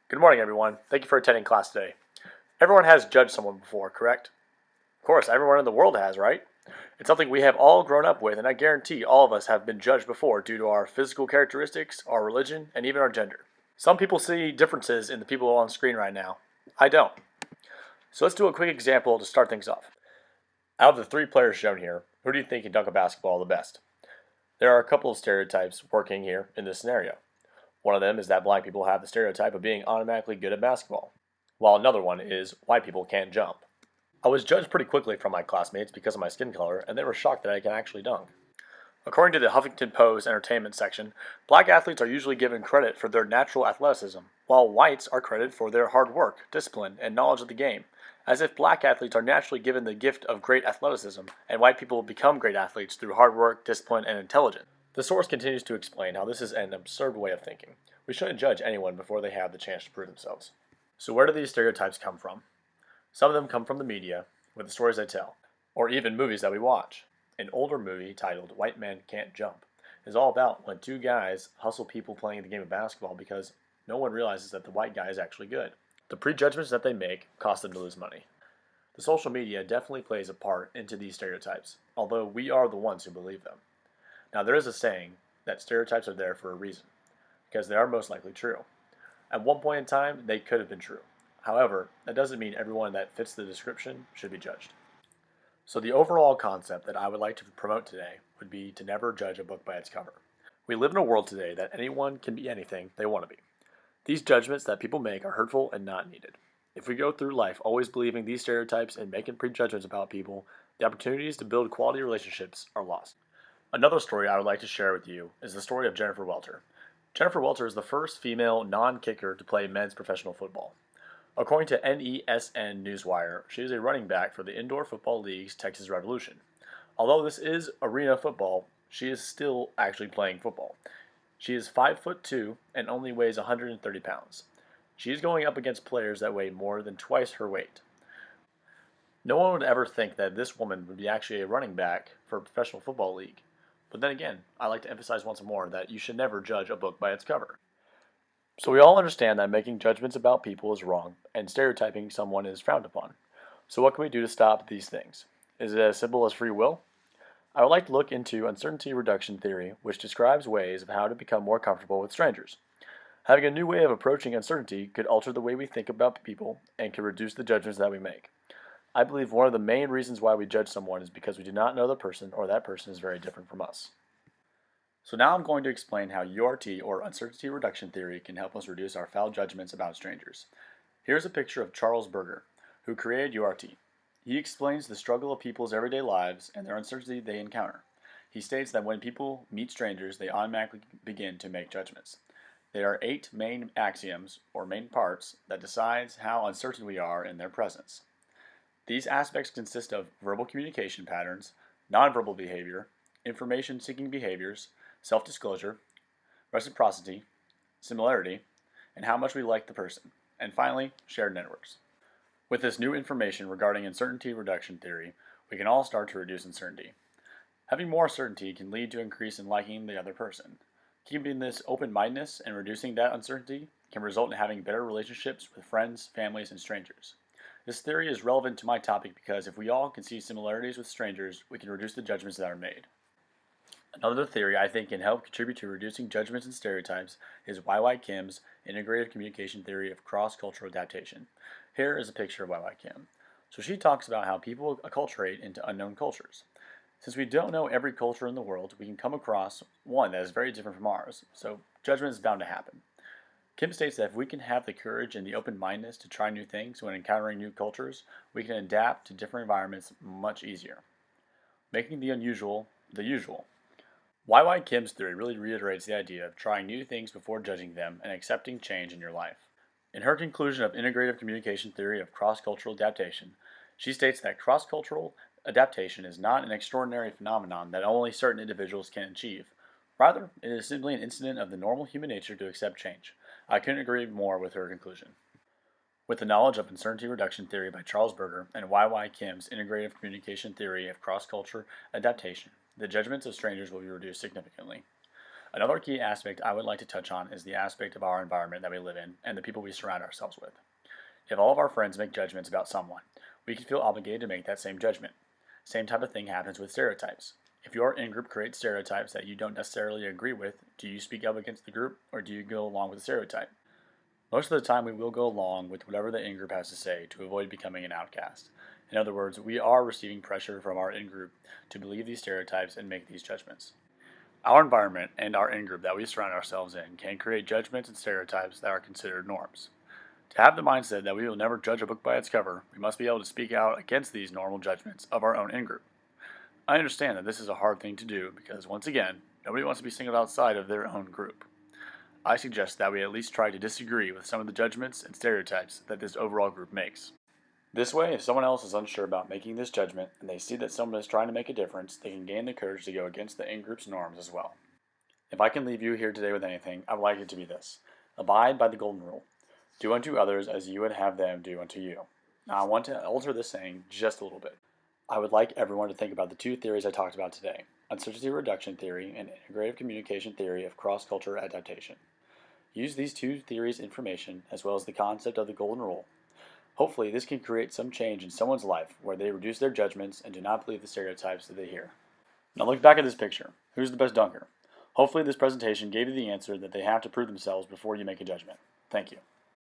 Good morning, everyone. Thank you for attending class today. Everyone has judged someone before, correct? Of course, everyone in the world has, right? It's something we have all grown up with, and I guarantee all of us have been judged before due to our physical characteristics, our religion, and even our gender. Some people see differences in the people on screen right now. I don't. So let's do a quick example to start things off. Out of the three players shown here, who do you think can dunk a basketball the best? There are a couple of stereotypes working here in this scenario. One of them is that black people have the stereotype of being automatically good at basketball, while another one is white people can't jump. I was judged pretty quickly from my classmates because of my skin color, and they were shocked that I can actually dunk. According to the Huffington Post entertainment section, black athletes are usually given credit for their natural athleticism, while whites are credited for their hard work, discipline, and knowledge of the game, as if black athletes are naturally given the gift of great athleticism, and white people become great athletes through hard work, discipline, and intelligence. The source continues to explain how this is an absurd way of thinking. We shouldn't judge anyone before they have the chance to prove themselves. So where do these stereotypes come from? Some of them come from the media, with the stories they tell, or even movies that we watch. An older movie titled White Men Can't Jump is all about when two guys hustle people playing the game of basketball because no one realizes that the white guy is actually good. The prejudgments that they make cause them to lose money. The social media definitely plays a part into these stereotypes, although we are the ones who believe them. Now, there is a saying that stereotypes are there for a reason, because they are most likely true. At one point in time, they could have been true. However, that doesn't mean everyone that fits the description should be judged. So the overall concept that I would like to promote today would be to never judge a book by its cover. We live in a world today that anyone can be anything they want to be. These judgments that people make are hurtful and not needed. If we go through life always believing these stereotypes and making prejudgments about people, the opportunities to build quality relationships are lost. Another story I would like to share with you is the story of Jennifer Welter. Jennifer Welter is the first female non-kicker to play men's professional football. According to NESN Newswire, she is a running back for the Indoor Football League's Texas Revolution. Although this is arena football, she is still actually playing football. She is 5'2" and only weighs 130 pounds. She is going up against players that weigh more than twice her weight. No one would ever think that this woman would be actually a running back for a professional football league. But then again, I like to emphasize once more that you should never judge a book by its cover. So we all understand that making judgments about people is wrong, and stereotyping someone is frowned upon. So what can we do to stop these things? Is it as simple as free will? I would like to look into uncertainty reduction theory, which describes ways of how to become more comfortable with strangers. Having a new way of approaching uncertainty could alter the way we think about people and could reduce the judgments that we make. I believe one of the main reasons why we judge someone is because we do not know the person or that person is very different from us. So now I'm going to explain how URT or uncertainty reduction theory can help us reduce our foul judgments about strangers. Here's a picture of Charles Berger, who created URT. He explains the struggle of people's everyday lives and their uncertainty they encounter. He states that when people meet strangers, they automatically begin to make judgments. There are 8 main axioms, or main parts, that decides how uncertain we are in their presence. These aspects consist of verbal communication patterns, nonverbal behavior, information-seeking behaviors, self-disclosure, reciprocity, similarity, and how much we like the person, and finally, shared networks. With this new information regarding uncertainty reduction theory, we can all start to reduce uncertainty. Having more certainty can lead to increase in liking the other person. Keeping this open-mindedness and reducing that uncertainty can result in having better relationships with friends, families, and strangers. This theory is relevant to my topic because if we all can see similarities with strangers, we can reduce the judgments that are made. Another theory I think can help contribute to reducing judgments and stereotypes is Y.Y. Kim's integrative communication theory of cross-cultural adaptation. Here is a picture of Y.Y. Kim. So she talks about how people acculturate into unknown cultures. Since we don't know every culture in the world, we can come across one that is very different from ours, so judgment is bound to happen. Kim states that if we can have the courage and the open-mindedness to try new things when encountering new cultures, we can adapt to different environments much easier, making the unusual the usual. Y.Y. Kim's theory really reiterates the idea of trying new things before judging them and accepting change in your life. In her conclusion of integrative communication theory of cross-cultural adaptation, she states that cross-cultural adaptation is not an extraordinary phenomenon that only certain individuals can achieve. Rather, it is simply an incident of the normal human nature to accept change. I couldn't agree more with her conclusion. With the knowledge of uncertainty reduction theory by Charles Berger and Y.Y. Kim's integrative communication theory of cross-culture adaptation, the judgments of strangers will be reduced significantly. Another key aspect I would like to touch on is the aspect of our environment that we live in and the people we surround ourselves with. If all of our friends make judgments about someone, we can feel obligated to make that same judgment. Same type of thing happens with stereotypes. If your in-group creates stereotypes that you don't necessarily agree with, do you speak up against the group or do you go along with the stereotype? Most of the time we will go along with whatever the in-group has to say to avoid becoming an outcast. In other words, we are receiving pressure from our in-group to believe these stereotypes and make these judgments. Our environment and our in-group that we surround ourselves in can create judgments and stereotypes that are considered norms. To have the mindset that we will never judge a book by its cover, we must be able to speak out against these normal judgments of our own in-group. I understand that this is a hard thing to do because, once again, nobody wants to be singled outside of their own group. I suggest that we at least try to disagree with some of the judgments and stereotypes that this overall group makes. This way, if someone else is unsure about making this judgment and they see that someone is trying to make a difference, they can gain the courage to go against the in-group's norms as well. If I can leave you here today with anything, I would like it to be this: abide by the golden rule. Do unto others as you would have them do unto you. Now, I want to alter this saying just a little bit. I would like everyone to think about the two theories I talked about today: uncertainty reduction theory and integrative communication theory of cross-cultural adaptation. Use these two theories' information as well as the concept of the golden rule. Hopefully, this can create some change in someone's life where they reduce their judgments and do not believe the stereotypes that they hear. Now look back at this picture. Who's the best dunker? Hopefully this presentation gave you the answer that they have to prove themselves before you make a judgment. Thank you.